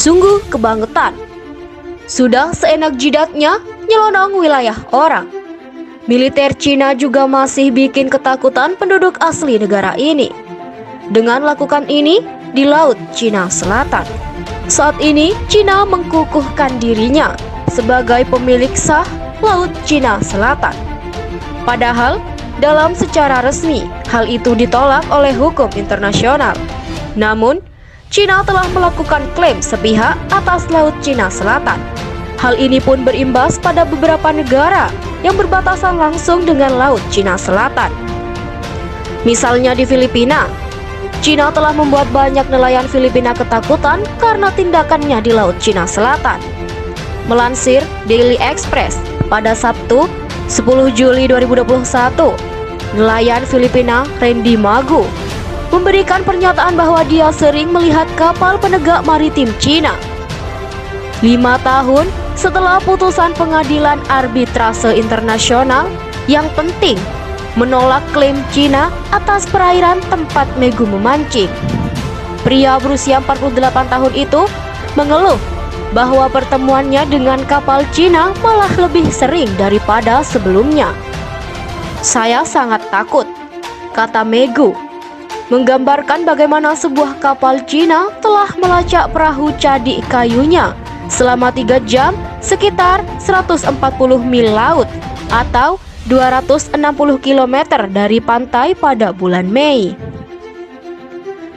Sungguh kebangetan. Sudah seenak jidatnya nyelonong wilayah orang. Militer Cina juga masih bikin ketakutan penduduk asli negara ini dengan lakukan ini di Laut Cina Selatan. Saat ini Cina mengkukuhkan dirinya sebagai pemilik sah Laut Cina Selatan. Padahal dalam secara resmi hal itu ditolak oleh hukum internasional. Namun Cina telah melakukan klaim sepihak atas Laut Cina Selatan. Hal ini pun berimbas pada beberapa negara yang berbatasan langsung dengan Laut Cina Selatan. Misalnya di Filipina, Cina telah membuat banyak nelayan Filipina ketakutan karena tindakannya di Laut Cina Selatan. Melansir Daily Express pada Sabtu 10 Juli 2021, nelayan Filipina Randy Magu memberikan pernyataan bahwa dia sering melihat kapal penegak maritim Cina. 5 tahun setelah putusan pengadilan arbitrase internasional yang penting menolak klaim Cina atas perairan tempat Megu memancing, pria berusia 48 tahun itu mengeluh bahwa pertemuannya dengan kapal Cina malah lebih sering daripada sebelumnya. "Saya sangat takut," kata Megu, menggambarkan bagaimana sebuah kapal Cina telah melacak perahu cadik kayunya selama 3 jam sekitar 140 mil laut atau 260 km dari pantai pada bulan Mei.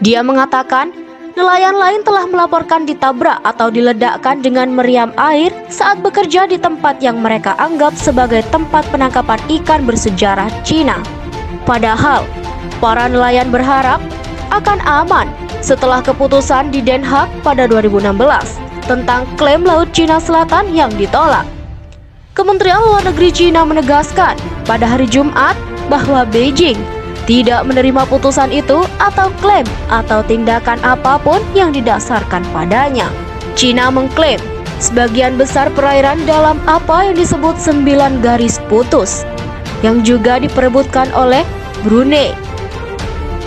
Dia mengatakan nelayan lain telah melaporkan ditabrak atau diledakkan dengan meriam air saat bekerja di tempat yang mereka anggap sebagai tempat penangkapan ikan bersejarah Cina. Padahal para nelayan berharap akan aman setelah keputusan di Den Haag pada 2016 tentang klaim Laut Cina Selatan yang ditolak. Kementerian Luar Negeri Cina menegaskan pada hari Jumat bahwa Beijing tidak menerima putusan itu atau klaim atau tindakan apapun yang didasarkan padanya. Cina mengklaim sebagian besar perairan dalam apa yang disebut 9 garis putus yang juga diperebutkan oleh Brunei,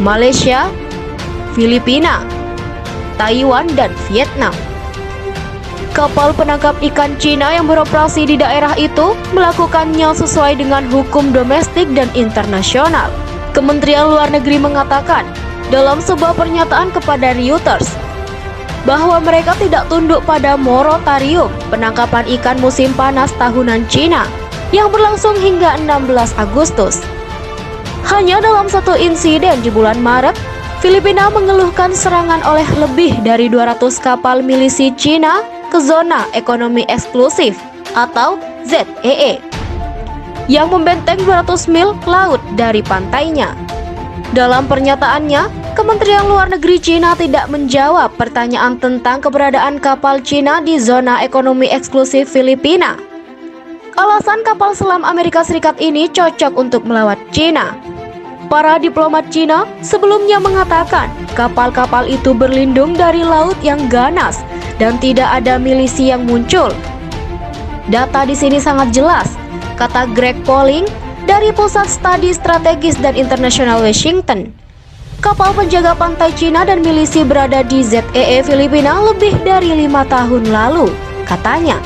Malaysia, Filipina, Taiwan, dan Vietnam. Kapal penangkap ikan Cina yang beroperasi di daerah itu melakukannya sesuai dengan hukum domestik dan internasional. Kementerian Luar Negeri mengatakan dalam sebuah pernyataan kepada Reuters bahwa mereka tidak tunduk pada moratorium penangkapan ikan musim panas tahunan Cina yang berlangsung hingga 16 Agustus. Hanya dalam satu insiden di bulan Maret, Filipina mengeluhkan serangan oleh lebih dari 200 kapal milisi Cina ke zona ekonomi eksklusif atau ZEE yang membenteng 200 mil laut dari pantainya. Dalam pernyataannya, Kementerian Luar Negeri Cina tidak menjawab pertanyaan tentang keberadaan kapal Cina di zona ekonomi eksklusif Filipina. Alasan kapal selam Amerika Serikat ini cocok untuk melawan Cina. Para diplomat Cina sebelumnya mengatakan kapal-kapal itu berlindung dari laut yang ganas dan tidak ada milisi yang muncul. Data di sini sangat jelas, kata Greg Polling dari Pusat Studi Strategis dan Internasional Washington. Kapal penjaga pantai Cina dan milisi berada di ZEE Filipina lebih dari 5 tahun lalu, katanya.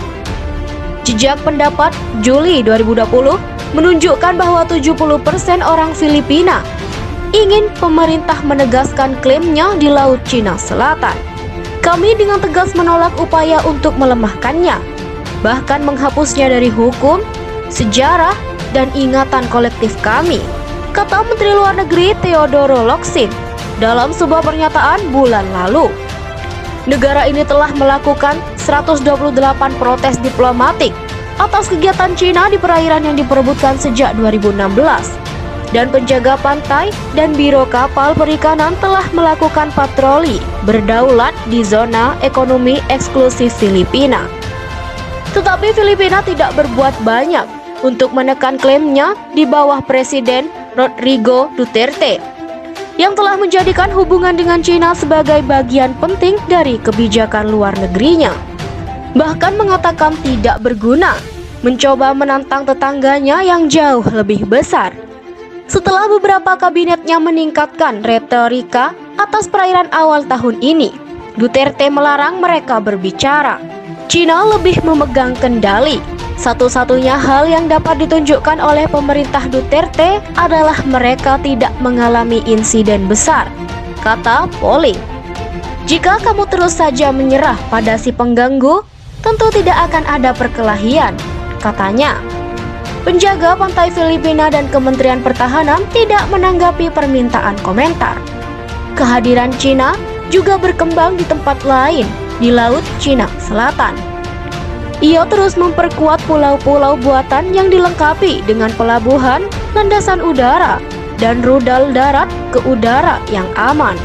Jejak pendapat Juli 2020 menunjukkan bahwa 70% orang Filipina ingin pemerintah menegaskan klaimnya di Laut Cina Selatan. Kami dengan tegas menolak upaya untuk melemahkannya, bahkan menghapusnya dari hukum, sejarah, dan ingatan kolektif kami, kata Menteri Luar Negeri Teodoro Locsin dalam sebuah pernyataan bulan lalu. Negara ini telah melakukan 128 protes diplomatik atas kegiatan Cina di perairan yang diperebutkan sejak 2016, dan penjaga pantai dan biro kapal perikanan telah melakukan patroli berdaulat di zona ekonomi eksklusif Filipina. Tetapi Filipina tidak berbuat banyak untuk menekan klaimnya di bawah Presiden Rodrigo Duterte yang telah menjadikan hubungan dengan Cina sebagai bagian penting dari kebijakan luar negerinya. Bahkan mengatakan tidak berguna mencoba menantang tetangganya yang jauh lebih besar. Setelah beberapa kabinetnya meningkatkan retorika atas perairan awal tahun ini, Duterte melarang mereka berbicara. Cina lebih memegang kendali. Satu-satunya hal yang dapat ditunjukkan oleh pemerintah Duterte adalah mereka tidak mengalami insiden besar, kata Polling. Jika kamu terus saja menyerah pada si pengganggu, tentu tidak akan ada perkelahian, katanya. Penjaga pantai Filipina dan Kementerian Pertahanan tidak menanggapi permintaan komentar. Kehadiran Cina juga berkembang di tempat lain di Laut Cina Selatan. Ia terus memperkuat pulau-pulau buatan yang dilengkapi dengan pelabuhan, landasan udara, dan rudal darat ke udara yang aman.